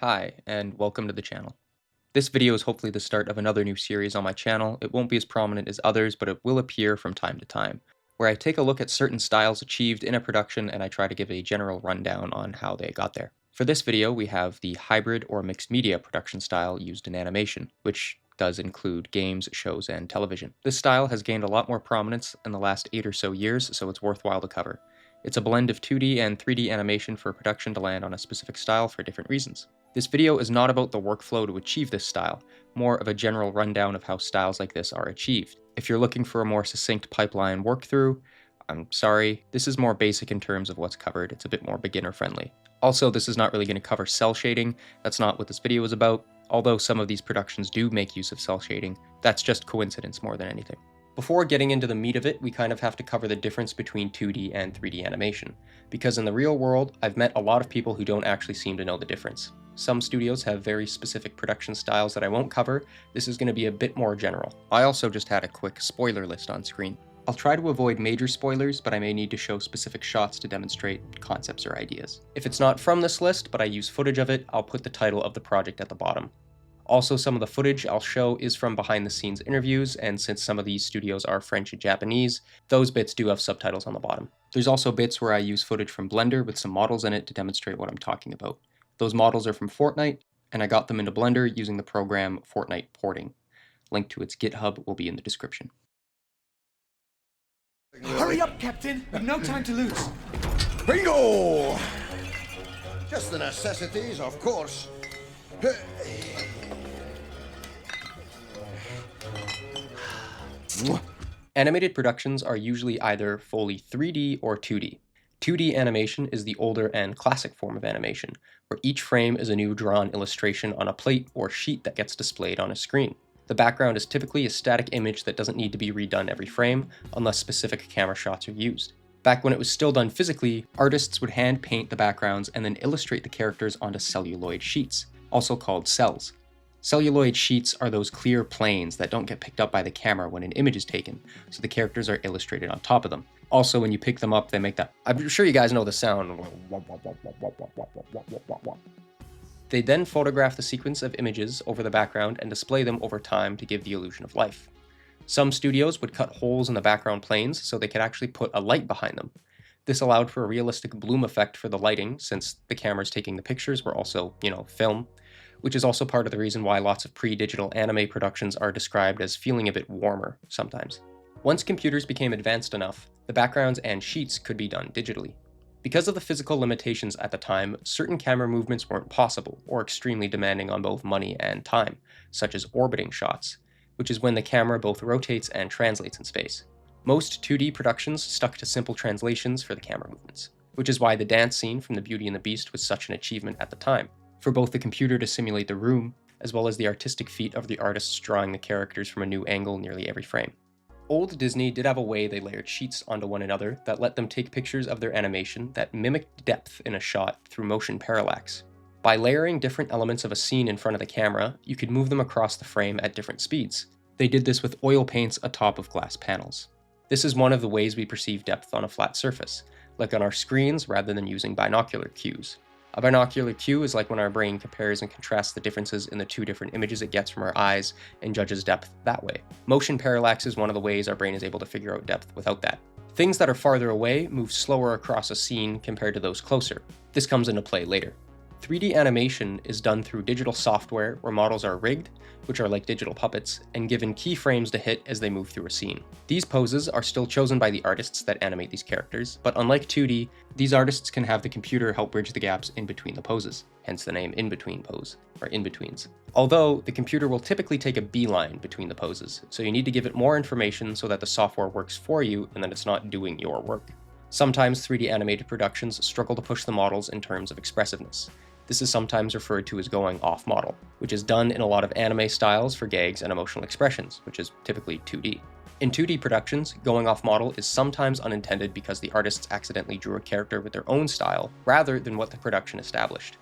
Hi, and welcome to the channel. This video is hopefully the start of another new series on my channel. It won't be as prominent as others, but it will appear from time to time, where I take a look at certain styles achieved in a production and I try to give a general rundown on how they got there. For this video, we have the hybrid or mixed media production style used in animation, which does include games, shows, and television. This style has gained a lot more prominence in the last 8 or so years, so it's worthwhile to cover. It's a blend of 2D and 3D animation for production to land on a specific style for different reasons. This video is not about the workflow to achieve this style, more of a general rundown of how styles like this are achieved. If you're looking for a more succinct pipeline work-through, I'm sorry, this is more basic in terms of what's covered, it's a bit more beginner-friendly. Also, this is not really going to cover cell shading, that's not what this video is about. Although some of these productions do make use of cell shading, that's just coincidence more than anything. Before getting into the meat of it, we kind of have to cover the difference between 2D and 3D animation, because in the real world, I've met a lot of people who don't actually seem to know the difference. Some studios have very specific production styles that I won't cover. This is going to be a bit more general. I also just had a quick spoiler list on screen. I'll try to avoid major spoilers, but I may need to show specific shots to demonstrate concepts or ideas. If it's not from this list, but I use footage of it, I'll put the title of the project at the bottom. Also, some of the footage I'll show is from behind-the-scenes interviews, and since some of these studios are French and Japanese, those bits do have subtitles on the bottom. There's also bits where I use footage from Blender with some models in it to demonstrate what I'm talking about. Those models are from Fortnite, and I got them into Blender using the program Fortnite Porting. Link to its GitHub will be in the description. Hurry up, Captain! We've no time to lose. Bingo! Just the necessities, of course. Animated productions are usually either fully 3D or 2D. 2D animation is the older and classic form of animation, where each frame is a new drawn illustration on a plate or sheet that gets displayed on a screen. The background is typically a static image that doesn't need to be redone every frame, unless specific camera shots are used. Back when it was still done physically, artists would hand paint the backgrounds and then illustrate the characters onto celluloid sheets, also called cells. Celluloid sheets are those clear planes that don't get picked up by the camera when an image is taken, so the characters are illustrated on top of them. Also, when you pick them up, they make that, I'm sure you guys know the sound. They then photograph the sequence of images over the background and display them over time to give the illusion of life. Some studios would cut holes in the background planes so they could actually put a light behind them. This allowed for a realistic bloom effect for the lighting, since the cameras taking the pictures were also, film, which is also part of the reason why lots of pre-digital anime productions are described as feeling a bit warmer sometimes. Once computers became advanced enough, the backgrounds and sheets could be done digitally. Because of the physical limitations at the time, certain camera movements weren't possible, or extremely demanding on both money and time, such as orbiting shots, which is when the camera both rotates and translates in space. Most 2D productions stuck to simple translations for the camera movements, which is why the dance scene from The Beauty and the Beast was such an achievement at the time, for both the computer to simulate the room, as well as the artistic feat of the artists drawing the characters from a new angle nearly every frame. Old Disney did have a way they layered sheets onto one another that let them take pictures of their animation that mimicked depth in a shot through motion parallax. By layering different elements of a scene in front of the camera, you could move them across the frame at different speeds. They did this with oil paints atop of glass panels. This is one of the ways we perceive depth on a flat surface, like on our screens rather than using binocular cues. A binocular cue is like when our brain compares and contrasts the differences in the two different images it gets from our eyes and judges depth that way. Motion parallax is one of the ways our brain is able to figure out depth without that. Things that are farther away move slower across a scene compared to those closer. This comes into play later. 3D animation is done through digital software where models are rigged, which are like digital puppets, and given keyframes to hit as they move through a scene. These poses are still chosen by the artists that animate these characters, but unlike 2D, these artists can have the computer help bridge the gaps in between the poses, hence the name in-between pose, or in-betweens. Although, the computer will typically take a beeline between the poses, so you need to give it more information so that the software works for you and that it's not doing your work. Sometimes 3D animated productions struggle to push the models in terms of expressiveness. This is sometimes referred to as going off-model, which is done in a lot of anime styles for gags and emotional expressions, which is typically 2D. In 2D productions, going off-model is sometimes unintended because the artists accidentally drew a character with their own style, rather than what the production established.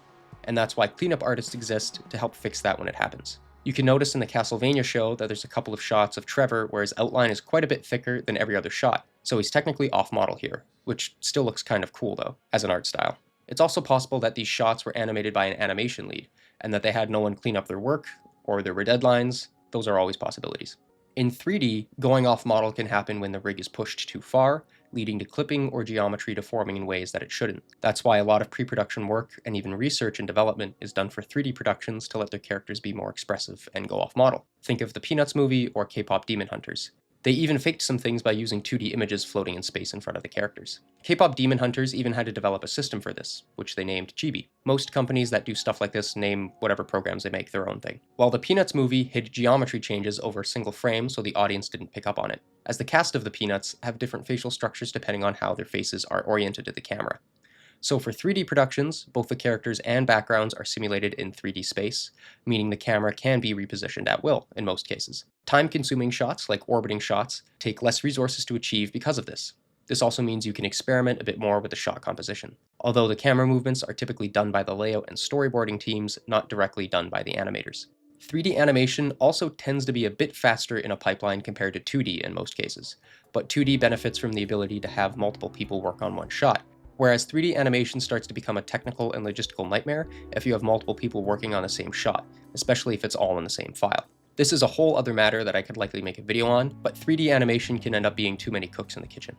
And that's why cleanup artists exist to help fix that when it happens. You can notice in the Castlevania show that there's a couple of shots of Trevor where his outline is quite a bit thicker than every other shot, so he's technically off-model here, which still looks kind of cool though, as an art style. It's also possible that these shots were animated by an animation lead, and that they had no one clean up their work, or there were deadlines. Those are always possibilities. In 3D, going off model can happen when the rig is pushed too far, leading to clipping or geometry deforming in ways that it shouldn't. That's why a lot of pre-production work and even research and development is done for 3D productions to let their characters be more expressive and go off model. Think of the Peanuts movie or K-pop Demon Hunters. They even faked some things by using 2D images floating in space in front of the characters. K-pop Demon Hunters even had to develop a system for this, which they named Chibi. Most companies that do stuff like this name whatever programs they make their own thing. While the Peanuts movie hid geometry changes over a single frame so the audience didn't pick up on it, as the cast of the Peanuts have different facial structures depending on how their faces are oriented to the camera. So for 3D productions, both the characters and backgrounds are simulated in 3D space, meaning the camera can be repositioned at will in most cases. Time-consuming shots, like orbiting shots, take less resources to achieve because of this. This also means you can experiment a bit more with the shot composition, although the camera movements are typically done by the layout and storyboarding teams, not directly done by the animators. 3D animation also tends to be a bit faster in a pipeline compared to 2D in most cases, but 2D benefits from the ability to have multiple people work on one shot, whereas 3D animation starts to become a technical and logistical nightmare if you have multiple people working on the same shot, especially if it's all in the same file. This is a whole other matter that I could likely make a video on, but 3D animation can end up being too many cooks in the kitchen.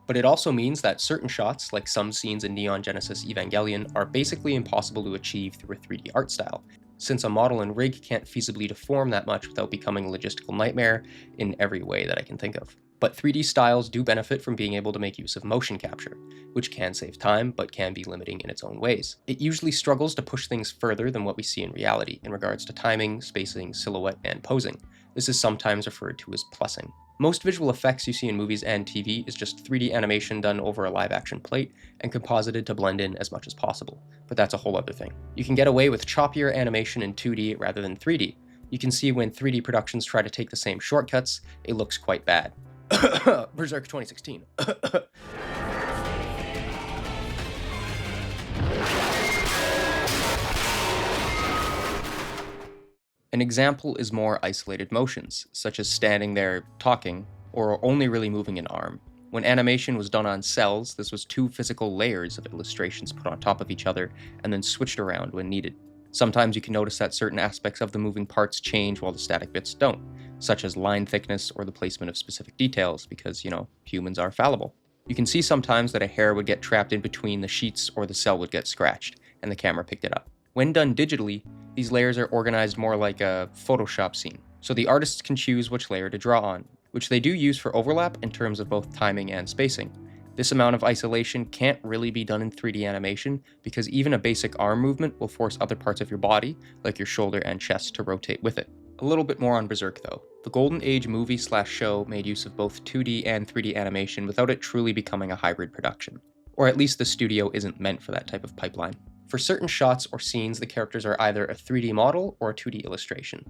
But it also means that certain shots, like some scenes in Neon Genesis Evangelion, are basically impossible to achieve through a 3D art style, since a model and rig can't feasibly deform that much without becoming a logistical nightmare in every way that I can think of. But 3D styles do benefit from being able to make use of motion capture, which can save time but can be limiting in its own ways. It usually struggles to push things further than what we see in reality in regards to timing, spacing, silhouette, and posing. This is sometimes referred to as plussing. Most visual effects you see in movies and TV is just 3D animation done over a live-action plate and composited to blend in as much as possible, but that's a whole other thing. You can get away with choppier animation in 2D rather than 3D. You can see when 3D productions try to take the same shortcuts, it looks quite bad. Berserk 2016. An example is more isolated motions, such as standing there talking, or only really moving an arm. When animation was done on cells, this was two physical layers of illustrations put on top of each other and then switched around when needed. Sometimes you can notice that certain aspects of the moving parts change while the static bits don't, such as line thickness or the placement of specific details, because, humans are fallible. You can see sometimes that a hair would get trapped in between the sheets or the cell would get scratched, and the camera picked it up. When done digitally, these layers are organized more like a Photoshop scene, so the artists can choose which layer to draw on, which they do use for overlap in terms of both timing and spacing. This amount of isolation can't really be done in 3D animation because even a basic arm movement will force other parts of your body, like your shoulder and chest, to rotate with it. A little bit more on Berserk though. The Golden Age movie/show made use of both 2D and 3D animation without it truly becoming a hybrid production. Or at least the studio isn't meant for that type of pipeline. For certain shots or scenes, the characters are either a 3D model or a 2D illustration,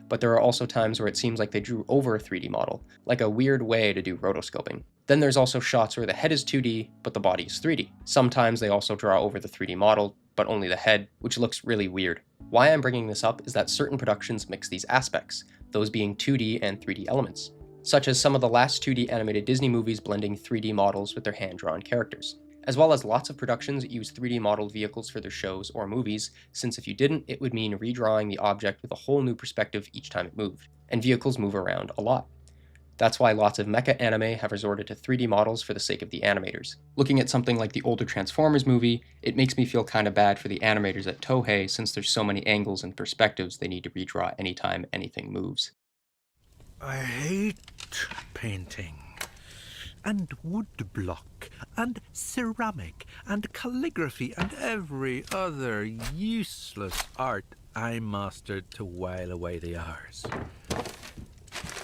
but there are also times where it seems like they drew over a 3D model, like a weird way to do rotoscoping. Then there's also shots where the head is 2D, but the body is 3D. Sometimes they also draw over the 3D model, but only the head, which looks really weird. Why I'm bringing this up is that certain productions mix these aspects, those being 2D and 3D elements, such as some of the last 2D animated Disney movies blending 3D models with their hand-drawn characters. As well as lots of productions use 3D modeled vehicles for their shows or movies, since if you didn't, it would mean redrawing the object with a whole new perspective each time it moved, and vehicles move around a lot. That's why lots of mecha anime have resorted to 3D models for the sake of the animators. Looking at something like the older Transformers movie, it makes me feel kinda bad for the animators at Toei since there's so many angles and perspectives they need to redraw anytime anything moves. I hate painting. And woodblock, and ceramic, and calligraphy, and every other useless art I mastered to while away the hours.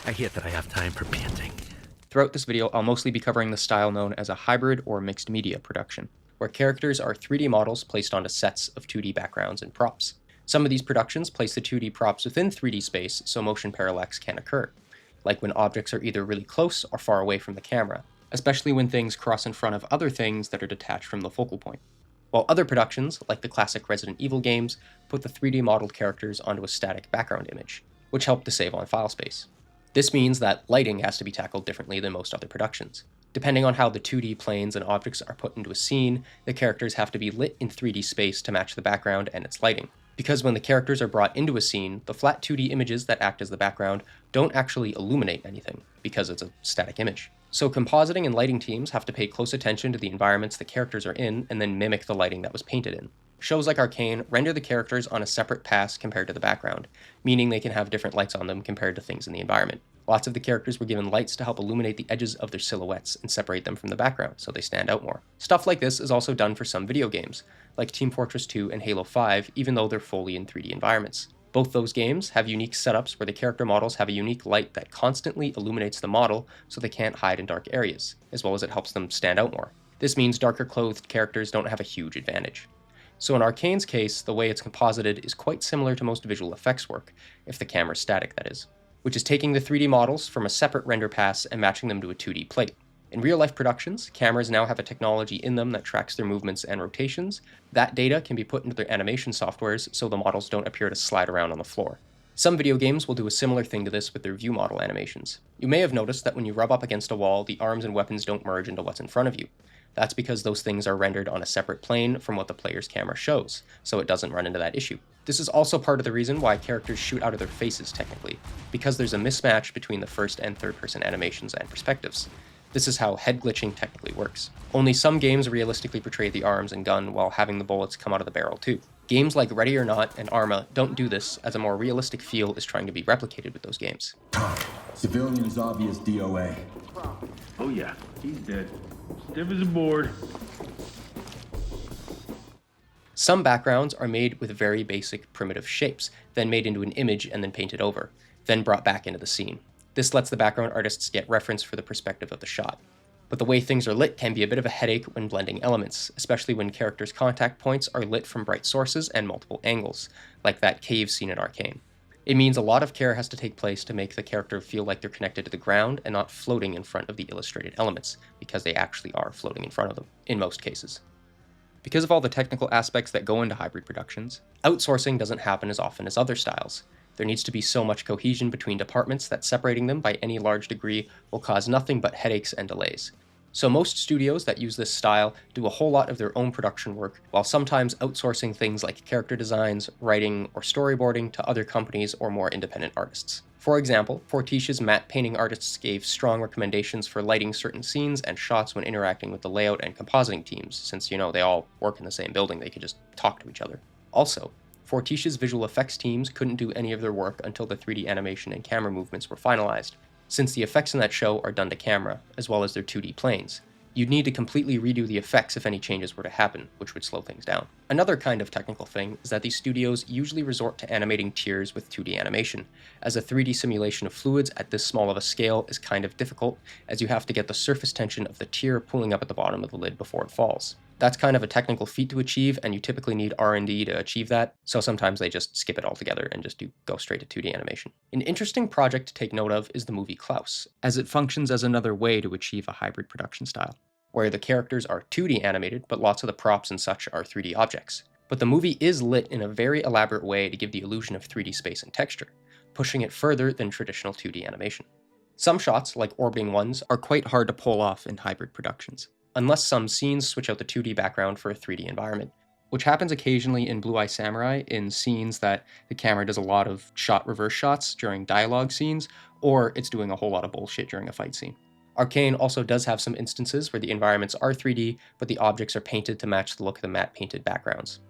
I hate that I have time for painting. Throughout this video, I'll mostly be covering the style known as a hybrid or mixed media production, where characters are 3D models placed onto sets of 2D backgrounds and props. Some of these productions place the 2D props within 3D space so motion parallax can occur, like when objects are either really close or far away from the camera, especially when things cross in front of other things that are detached from the focal point. While other productions, like the classic Resident Evil games, put the 3D modeled characters onto a static background image, which helped to save on file space. This means that lighting has to be tackled differently than most other productions. Depending on how the 2D planes and objects are put into a scene, the characters have to be lit in 3D space to match the background and its lighting. Because when the characters are brought into a scene, the flat 2D images that act as the background don't actually illuminate anything, because it's a static image. So compositing and lighting teams have to pay close attention to the environments the characters are in and then mimic the lighting that was painted in. Shows like Arcane render the characters on a separate pass compared to the background, meaning they can have different lights on them compared to things in the environment. Lots of the characters were given lights to help illuminate the edges of their silhouettes and separate them from the background so they stand out more. Stuff like this is also done for some video games, like Team Fortress 2 and Halo 5, even though they're fully in 3D environments. Both those games have unique setups where the character models have a unique light that constantly illuminates the model so they can't hide in dark areas, as well as it helps them stand out more. This means darker clothed characters don't have a huge advantage. So in Arcane's case, the way it's composited is quite similar to most visual effects work, if the camera's static that is, which is taking the 3D models from a separate render pass and matching them to a 2D plate. In real-life productions, cameras now have a technology in them that tracks their movements and rotations. That data can be put into their animation softwares so the models don't appear to slide around on the floor. Some video games will do a similar thing to this with their view model animations. You may have noticed that when you rub up against a wall, the arms and weapons don't merge into what's in front of you. That's because those things are rendered on a separate plane from what the player's camera shows, so it doesn't run into that issue. This is also part of the reason why characters shoot out of their faces technically, because there's a mismatch between the first and third person animations and perspectives. This is how head glitching technically works. Only some games realistically portray the arms and gun while having the bullets come out of the barrel too. Games like Ready or Not and Arma don't do this, as a more realistic feel is trying to be replicated with those games. Civilian is obvious DOA. Oh yeah, he's dead. Stiff as a board. Some backgrounds are made with very basic primitive shapes, then made into an image and then painted over, then brought back into the scene. This lets the background artists get reference for the perspective of the shot. But the way things are lit can be a bit of a headache when blending elements, especially when characters' contact points are lit from bright sources and multiple angles, like that cave scene in Arcane. It means a lot of care has to take place to make the character feel like they're connected to the ground and not floating in front of the illustrated elements, because they actually are floating in front of them, in most cases. Because of all the technical aspects that go into hybrid productions, outsourcing doesn't happen as often as other styles. There needs to be so much cohesion between departments that separating them by any large degree will cause nothing but headaches and delays. So most studios that use this style do a whole lot of their own production work, while sometimes outsourcing things like character designs, writing, or storyboarding to other companies or more independent artists. For example, Fortitia's matte painting artists gave strong recommendations for lighting certain scenes and shots when interacting with the layout and compositing teams, since, they all work in the same building, they could just talk to each other. Also, Fortitia's visual effects teams couldn't do any of their work until the 3D animation and camera movements were finalized, since the effects in that show are done to camera, as well as their 2D planes. You'd need to completely redo the effects if any changes were to happen, which would slow things down. Another kind of technical thing is that these studios usually resort to animating tears with 2D animation, as a 3D simulation of fluids at this small of a scale is kind of difficult, as you have to get the surface tension of the tear pulling up at the bottom of the lid before it falls. That's kind of a technical feat to achieve, and you typically need R&D to achieve that, so sometimes they just skip it altogether and just go straight to 2D animation. An interesting project to take note of is the movie Klaus, as it functions as another way to achieve a hybrid production style, where the characters are 2D animated, but lots of the props and such are 3D objects. But the movie is lit in a very elaborate way to give the illusion of 3D space and texture, pushing it further than traditional 2D animation. Some shots, like orbiting ones, are quite hard to pull off in hybrid productions, unless some scenes switch out the 2D background for a 3D environment, which happens occasionally in Blue Eye Samurai in scenes that the camera does a lot of shot reverse shots during dialogue scenes, or it's doing a whole lot of bullshit during a fight scene. Arcane also does have some instances where the environments are 3D, but the objects are painted to match the look of the matte painted backgrounds.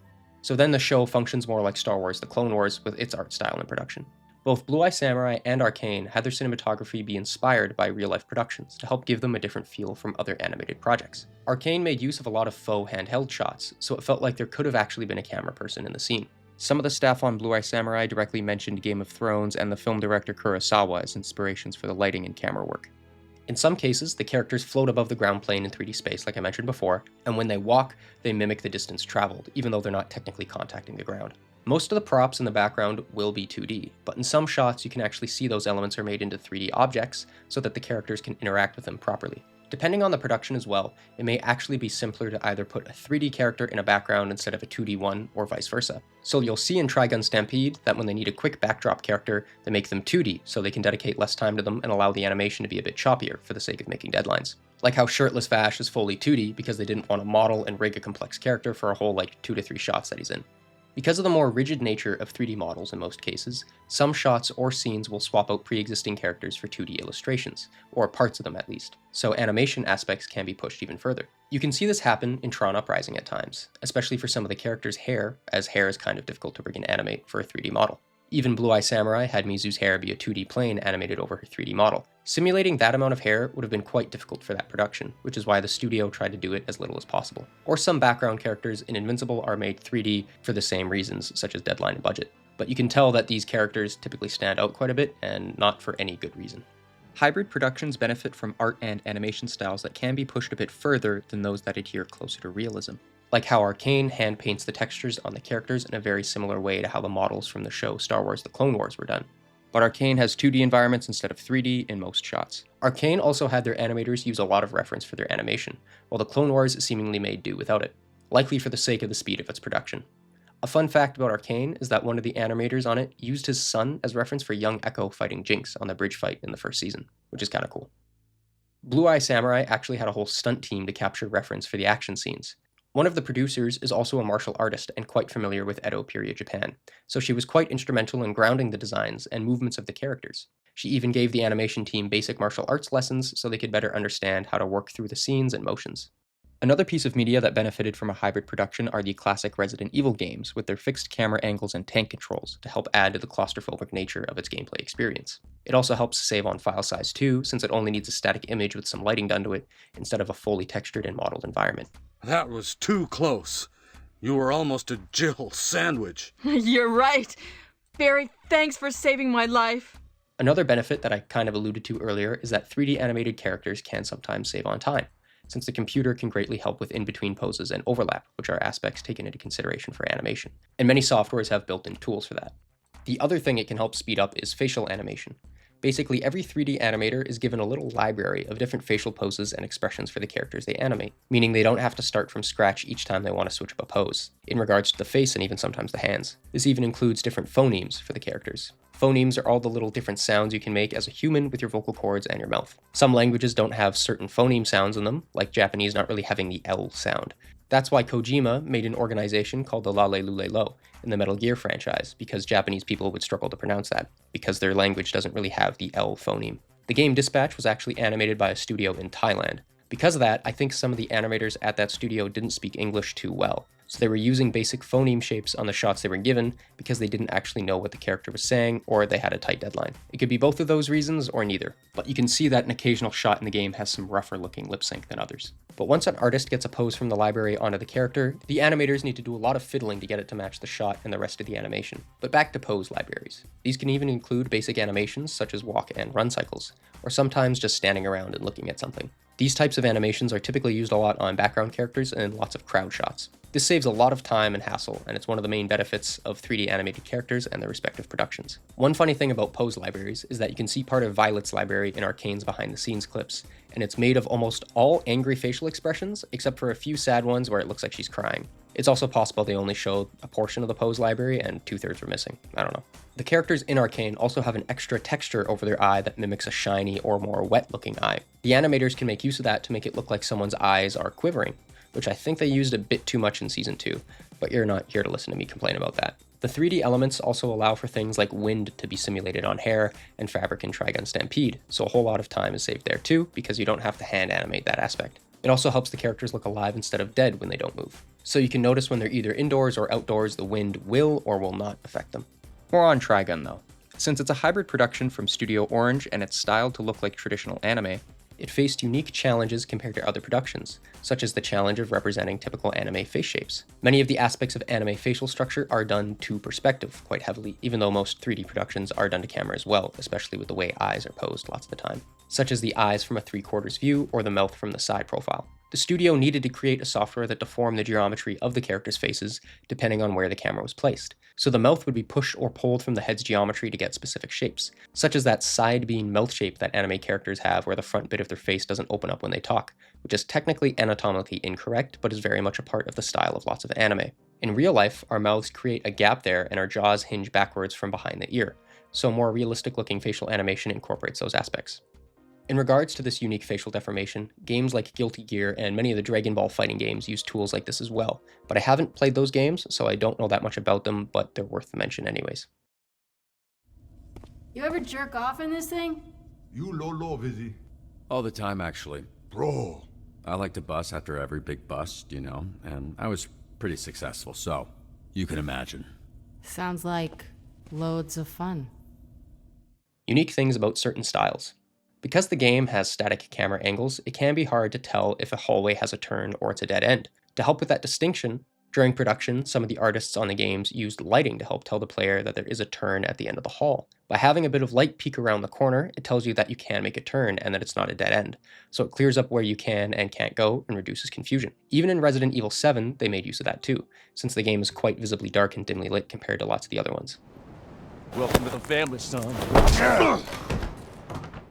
So then the show functions more like Star Wars: The Clone Wars with its art style and production. Both Blue Eye Samurai and Arcane had their cinematography be inspired by real-life productions to help give them a different feel from other animated projects. Arcane made use of a lot of faux handheld shots, so it felt like there could have actually been a camera person in the scene. Some of the staff on Blue Eye Samurai directly mentioned Game of Thrones and the film director Kurosawa as inspirations for the lighting and camera work. In some cases, the characters float above the ground plane in 3D space, like I mentioned before, and when they walk, they mimic the distance traveled, even though they're not technically contacting the ground. Most of the props in the background will be 2D, but in some shots you can actually see those elements are made into 3D objects so that the characters can interact with them properly. Depending on the production as well, it may actually be simpler to either put a 3D character in a background instead of a 2D one, or vice versa. So you'll see in Trigun Stampede that when they need a quick backdrop character, they make them 2D so they can dedicate less time to them and allow the animation to be a bit choppier for the sake of making deadlines. Like how Shirtless Vash is fully 2D because they didn't want to model and rig a complex character for a whole 2 to 3 shots that he's in. Because of the more rigid nature of 3D models in most cases, some shots or scenes will swap out pre-existing characters for 2D illustrations, or parts of them at least, so animation aspects can be pushed even further. You can see this happen in Tron Uprising at times, especially for some of the characters' hair, as hair is kind of difficult to rig and animate for a 3D model. Even Blue Eye Samurai had Mizu's hair be a 2D plane animated over her 3D model. Simulating that amount of hair would have been quite difficult for that production, which is why the studio tried to do it as little as possible. Or some background characters in Invincible are made 3D for the same reasons, such as deadline and budget. But you can tell that these characters typically stand out quite a bit, and not for any good reason. Hybrid productions benefit from art and animation styles that can be pushed a bit further than those that adhere closer to realism. Like how Arcane hand paints the textures on the characters in a very similar way to how the models from the show Star Wars The Clone Wars were done. But Arcane has 2D environments instead of 3D in most shots. Arcane also had their animators use a lot of reference for their animation, while The Clone Wars seemingly made do without it, likely for the sake of the speed of its production. A fun fact about Arcane is that one of the animators on it used his son as reference for young Echo fighting Jinx on the bridge fight in the first season, which is kinda cool. Blue Eye Samurai actually had a whole stunt team to capture reference for the action scenes. One of the producers is also a martial artist and quite familiar with Edo period Japan, so she was quite instrumental in grounding the designs and movements of the characters. She even gave the animation team basic martial arts lessons so they could better understand how to work through the scenes and motions. Another piece of media that benefited from a hybrid production are the classic Resident Evil games with their fixed camera angles and tank controls to help add to the claustrophobic nature of its gameplay experience. It also helps save on file size too, since it only needs a static image with some lighting done to it instead of a fully textured and modeled environment. That was too close. You were almost a Jill sandwich. You're right. Barry, thanks for saving my life. Another benefit that I kind of alluded to earlier is that 3D animated characters can sometimes save on time, since the computer can greatly help with in-between poses and overlap, which are aspects taken into consideration for animation, and many softwares have built-in tools for that. The other thing it can help speed up is facial animation. Basically, every 3D animator is given a little library of different facial poses and expressions for the characters they animate, meaning they don't have to start from scratch each time they want to switch up a pose, in regards to the face and even sometimes the hands. This even includes different phonemes for the characters. Phonemes are all the little different sounds you can make as a human with your vocal cords and your mouth. Some languages don't have certain phoneme sounds in them, like Japanese not really having the L sound. That's why Kojima made an organization called the Lale Lule Lo in the Metal Gear franchise, because Japanese people would struggle to pronounce that, because their language doesn't really have the L phoneme. The game Dispatch was actually animated by a studio in Thailand. Because of that, I think some of the animators at that studio didn't speak English too well, so they were using basic phoneme shapes on the shots they were given because they didn't actually know what the character was saying, or they had a tight deadline. It could be both of those reasons, or neither, but you can see that an occasional shot in the game has some rougher looking lip sync than others. But once an artist gets a pose from the library onto the character, the animators need to do a lot of fiddling to get it to match the shot and the rest of the animation. But back to pose libraries. These can even include basic animations such as walk and run cycles, or sometimes just standing around and looking at something. These types of animations are typically used a lot on background characters and lots of crowd shots. This saves a lot of time and hassle, and it's one of the main benefits of 3D animated characters and their respective productions. One funny thing about pose libraries is that you can see part of Violet's library in Arcane's behind the scenes clips, and it's made of almost all angry facial expressions, except for a few sad ones where it looks like she's crying. It's also possible they only showed a portion of the pose library and 2/3 were missing. I don't know. The characters in Arcane also have an extra texture over their eye that mimics a shiny or more wet looking eye. The animators can make use of that to make it look like someone's eyes are quivering, which I think they used a bit too much in Season 2, but you're not here to listen to me complain about that. The 3D elements also allow for things like wind to be simulated on hair and fabric in Trigun Stampede, so a whole lot of time is saved there too, because you don't have to hand animate that aspect. It also helps the characters look alive instead of dead when they don't move. So you can notice when they're either indoors or outdoors, the wind will or will not affect them. More on Trigun though. Since it's a hybrid production from Studio Orange and it's styled to look like traditional anime, it faced unique challenges compared to other productions, such as the challenge of representing typical anime face shapes. Many of the aspects of anime facial structure are done to perspective quite heavily, even though most 3D productions are done to camera as well, especially with the way eyes are posed lots of the time, such as the eyes from a 3/4 view or the mouth from the side profile. The studio needed to create a software that deformed the geometry of the characters' faces depending on where the camera was placed. So the mouth would be pushed or pulled from the head's geometry to get specific shapes, such as that side beam mouth shape that anime characters have where the front bit of their face doesn't open up when they talk, which is technically anatomically incorrect, but is very much a part of the style of lots of anime. In real life, our mouths create a gap there and our jaws hinge backwards from behind the ear, so more realistic looking facial animation incorporates those aspects. In regards to this unique facial deformation, games like Guilty Gear and many of the Dragon Ball fighting games use tools like this as well, but I haven't played those games, so I don't know that much about them, but they're worth the mention anyways. You ever jerk off in this thing? You low, Vizzy. All the time, actually. Bro. I like to bust after every big bust, you know, and I was pretty successful, so you can imagine. Sounds like loads of fun. Unique things about certain styles. Because the game has static camera angles, it can be hard to tell if a hallway has a turn or it's a dead end. To help with that distinction, during production, some of the artists on the games used lighting to help tell the player that there is a turn at the end of the hall. By having a bit of light peek around the corner, it tells you that you can make a turn and that it's not a dead end. So it clears up where you can and can't go and reduces confusion. Even in Resident Evil 7, they made use of that too, since the game is quite visibly dark and dimly lit compared to lots of the other ones. Welcome to the family, son.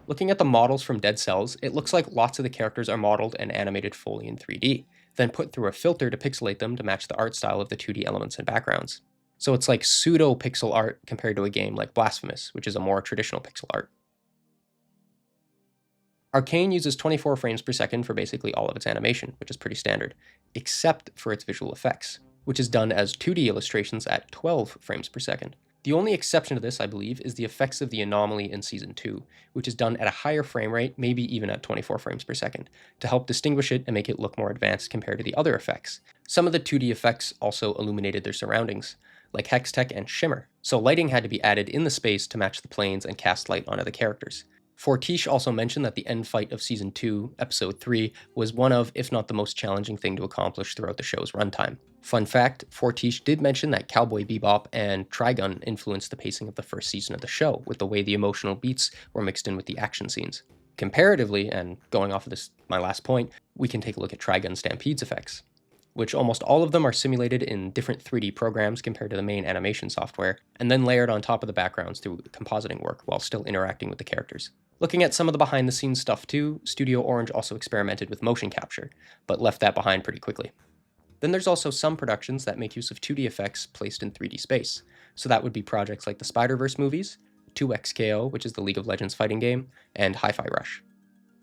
Looking at the models from Dead Cells, it looks like lots of the characters are modeled and animated fully in 3D, then put through a filter to pixelate them to match the art style of the 2D elements and backgrounds. So it's like pseudo-pixel art compared to a game like Blasphemous, which is a more traditional pixel art. Arcane uses 24 frames per second for basically all of its animation, which is pretty standard, except for its visual effects, which is done as 2D illustrations at 12 frames per second. The only exception to this, I believe, is the effects of the anomaly in Season 2, which is done at a higher frame rate, maybe even at 24 frames per second, to help distinguish it and make it look more advanced compared to the other effects. Some of the 2D effects also illuminated their surroundings, like Hextech and Shimmer, so lighting had to be added in the space to match the planes and cast light onto the characters. Fortiche also mentioned that the end fight of Season 2, Episode 3, was one of, if not the most challenging thing to accomplish throughout the show's runtime. Fun fact, Fortiche did mention that Cowboy Bebop and Trigun influenced the pacing of the first season of the show, with the way the emotional beats were mixed in with the action scenes. Comparatively, and going off of this, my last point, we can take a look at Trigun Stampede's effects, which almost all of them are simulated in different 3D programs compared to the main animation software, and then layered on top of the backgrounds through compositing work while still interacting with the characters. Looking at some of the behind-the-scenes stuff too, Studio Orange also experimented with motion capture, but left that behind pretty quickly. Then there's also some productions that make use of 2D effects placed in 3D space, so that would be projects like the Spider-Verse movies, 2XKO, which is the League of Legends fighting game, and Hi-Fi Rush.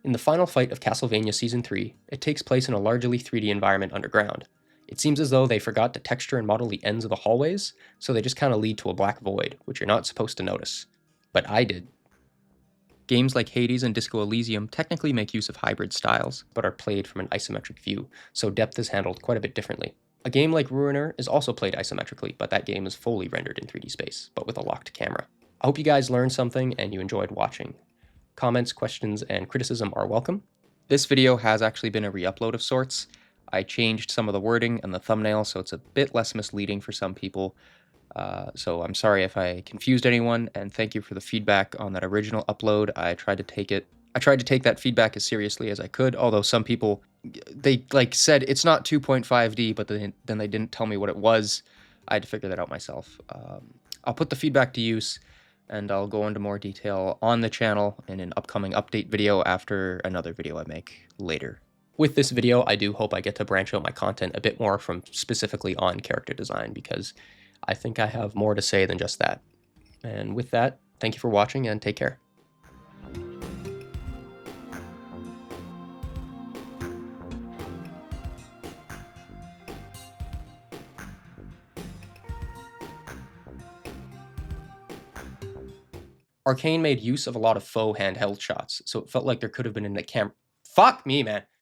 In the final fight of Castlevania Season 3, it takes place in a largely 3D environment underground. It seems as though they forgot to texture and model the ends of the hallways, so they just kind of lead to a black void, which you're not supposed to notice. But I did. Games like Hades and Disco Elysium technically make use of hybrid styles, but are played from an isometric view, so depth is handled quite a bit differently. A game like Ruiner is also played isometrically, but that game is fully rendered in 3D space, but with a locked camera. I hope you guys learned something and you enjoyed watching. Comments, questions, and criticism are welcome. This video has actually been a re-upload of sorts. I changed some of the wording and the thumbnail, so it's a bit less misleading for some people. So I'm sorry if I confused anyone, and thank you for the feedback on that original upload. I tried to take that feedback as seriously as I could, although some people, they said it's not 2.5D, but then they didn't tell me what it was. I had to figure that out myself. I'll put the feedback to use, and I'll go into more detail on the channel in an upcoming update video after another video I make later. With this video, I do hope I get to branch out my content a bit more from specifically on character design, because I think I have more to say than just that. And with that, thank you for watching and take care. Arcane made use of a lot of faux handheld shots, so it felt like there could have been a camera. Fuck me, man.